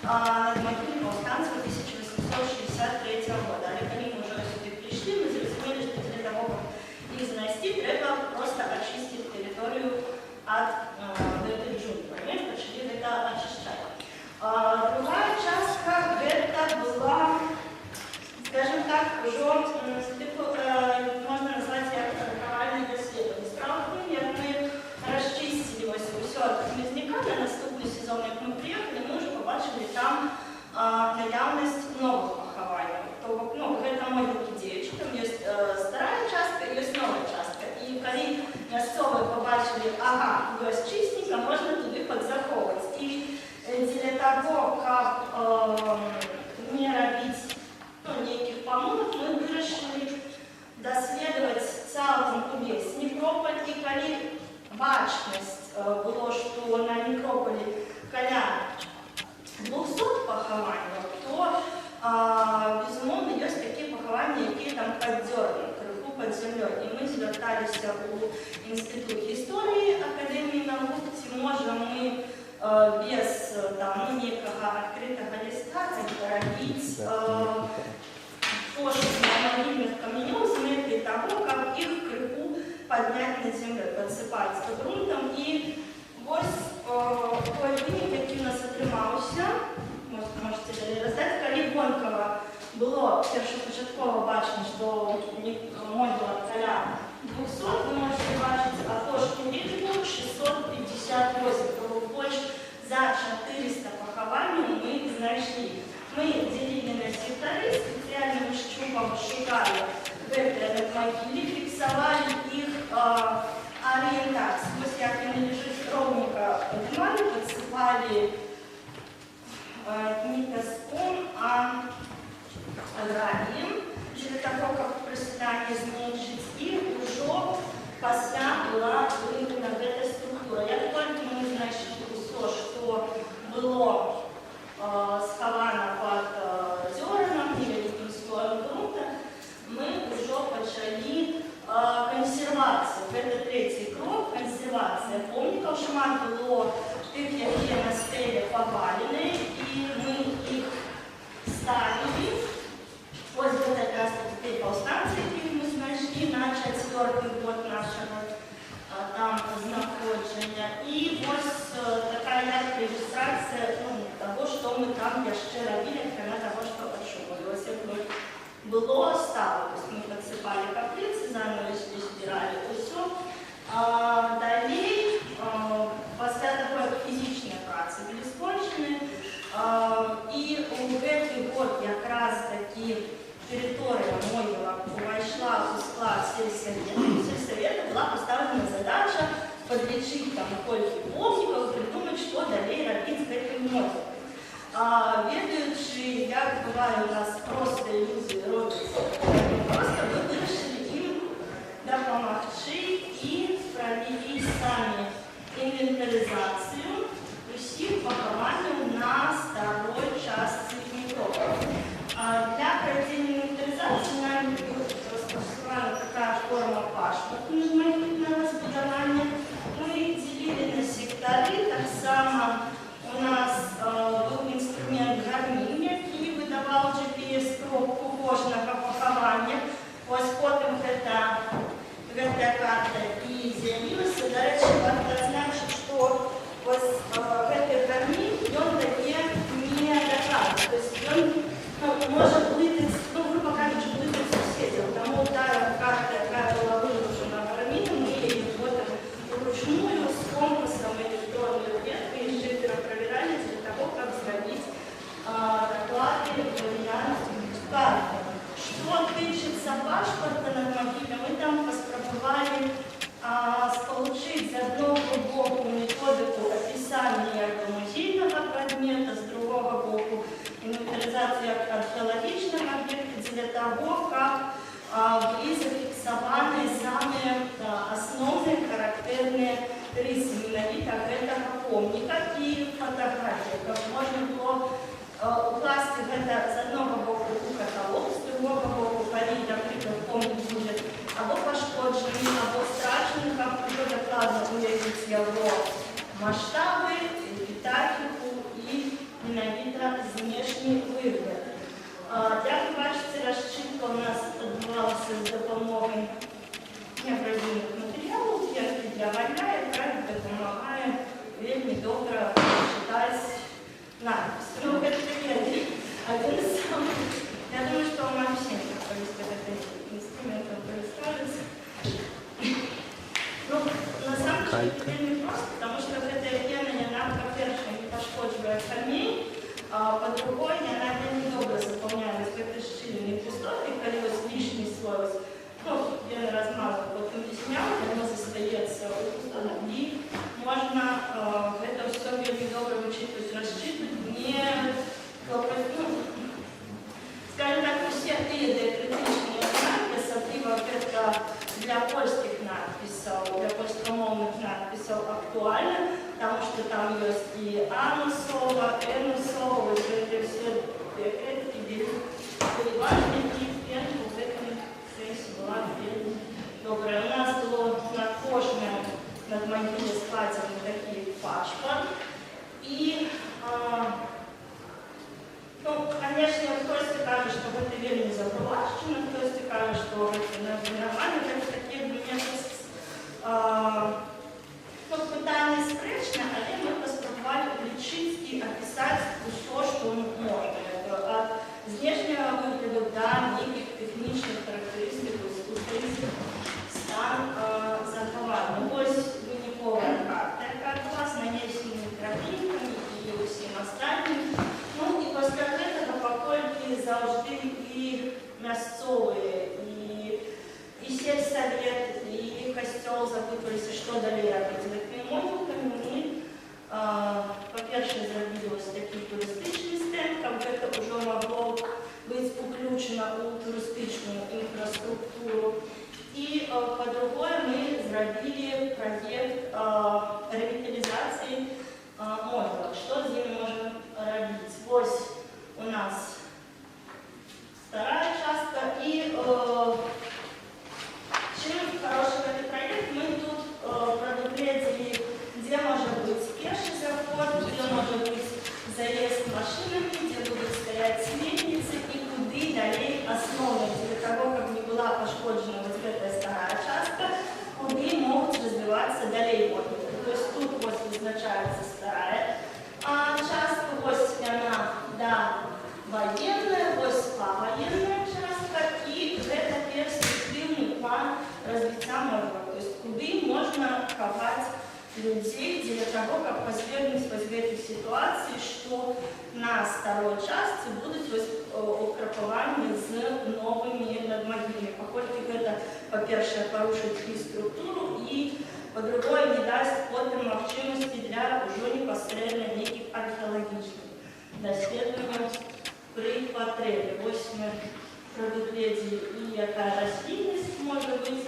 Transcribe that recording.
над могилой повстанцев 1863 года. Але коли мы уже сюда пришли, мы зрозумели, что для того, как их знести, треба просто очистить территорию от этой джунглы. Мы начали это очищать. Другая частка это была, скажем так, уже можно назвать поховальное исследование. Справа в том, как мы расчистили все от хмызняка на наступный сезон, как мы приехали, мы уже побачили там наявность новых поховальных. Ну, это могилки девичі, там є стара частка і є нова частка. І коли місцеві побачили, ага, ось чистенько, можна туди підзаховувати. І для того, как не робить неких помылок, мы вирішили дослідувати цілком увесь некрополь. І коли бачність було, що на некрополі коля 200 поховань, то, безумовно, є такі поховання, які там піддерні, криху під землею. І ми зверталися у Інститут історії Академії наук, чи можемо ми без некого открытого листа робити пошук могильных каменев с метой того, как их криху поднять над землей, подсыпать грунтом. И ось той вынік, який у нас отримався, можете далі роздати, коли Гонкова було першопочатково бачено, що могила коля 200, ви можете бачити, а площадь Ріжбу 658, тому більше за 400 похований ми знайшли. Ми ділили на сектори, спеціальним щупом шукали векторы могили, фиксовали их ориентацию. То есть, как они лежат ровненько поднимали, подсыпали не песком, а аграрием, для того, как проседание зменшить. И уже после была выведена эта структура. Як только мы знайшли все, что было сховано под зерном или таким слоем грунта, мы уже почали консервацию. Это третий крок, консервация помников. Шмат было тих, які на стелі повалены, и мы их ставили. Ось это как раз теперь повстанцы, які мы знайшли на 4-й год нашего там знаходження. И ось такая яркая иллюстрация того, что мы там еще робили, кроме того, что отшумали. Ось это было стало, то есть мы подсыпали каплицы, заново збирали все. Далее, после такой физичной працы были скончены, и в этот год как раз таки территория могила вошла в склад сельсовета. У сельсовета была поставлена задача подлечить там кольки помников, придумать, что далее робить с этим могилом. Ведаючи, як буває у нас просто люди робляться, просто ми вирішили їм допомогти і провели самі інвентаризацію усіх похований на старой части некрополя. Для проведения инвентаризации нам распространена такая форма пашпорта межмогильного збудування. Мы делили на сектори, так само у нас был инструмент гармін, який видавав GPS-пробку кожного поховання. Ось потім ця карта і з'явилася. До речі, варто значить, що ось цей гармін, він дає не доказу. Тобто він може бути, грубо кажучи, бути сусідів. Тому та карта, яка була вилучена гарміном, ми її вводимо вручную з компасом електронної ветки і жителя проверяли для того, как сделать доклады вариант карты. Что тычется пашпорта над могилой, мы там попробовали получить с одного боку методику описания музейного предмета, с другого боку инвентаризацию археологичных объектов для того, как были зафиксованы самые основные характерные рисы именно этого помника и фотографии, как можно было укласти это с одного боку у каталог, с другого боку, коли, например, помник будет або пошкоджений, або страчений, как уже докладно уявить его масштабы, эпитафику и менавіта знешні выгляд. Як ви бачите, расчистка у нас відбувалася з допомогою необхідних матеріалів, як і для вальня, яка допомагає вельми добре читати надпис. Ну, это один из самых... Я думаю, что вам всем повезло этот инструментом представиться. Ну, на самом деле, это вельми просто, потому что эта пена, она, по-перше, не пошкоджує камінь, по-другой, она вельми добре заполняет этой щілини кристофі, коли ось лишній слой, ну, я размазываю, потом снял, оно застається у кристофа, и можно это все вельми добре учить, то есть рассчитывать, не скажем так, все виды критичных надписей, либо это для польских надписей, для польскомовных надписей актуально, потому что там есть и анусово, энусово, это все переважные, и первый в этом сессии была вельми добрая. У нас было накошено над могилой складены такие пашпорт, и ну, конечно, хтось каже, що це вельми запроваджено, хтось каже, що це нормально, це такі ну, питання спречне, але ми поспробували включити і описати все, що можна. От знешнього вигляду до неких технічних характеристик, стан заховати. Ну, ось винікова карта, яка у вас нанесені тропінками і усім останнім. Ну, і після цього покольки завжди і місцеві, і сельсовет, і костел запитувалися, що далі робити з такими могилками. Ми, по-перше, зробили ось такий туристичний стенд, як це вже могло бути включено у туристичну інфраструктуру. І, по-друге, ми зробили проєкт ревіталізації могилок. Що з ними можна робити? Ось у нас вторая частка. И чем хороший этот проект, мы тут предупредили, где может быть пеший заход, где может быть заезд машинами, где будут стоять лестницы и куда далее основной, для того, как не была пошкоджена вот эта вторая частка, куда могут развиваться далее могилы. То есть тут вот назначается вторая частка, ось она, да, военная, ось военная частка, и это перспективный план развития могилок. То есть куда можно ховать людей для того, как позбегнуть в этой ситуации, что на второй части будут укрепования с новыми надмогильными, поскольку это, по-перше, порушит их структуру, и по-другое, не даст потом возможности для уже непосредственно неких археологических доследований при потребе. Ось мы предупредили, и какая растительность может быть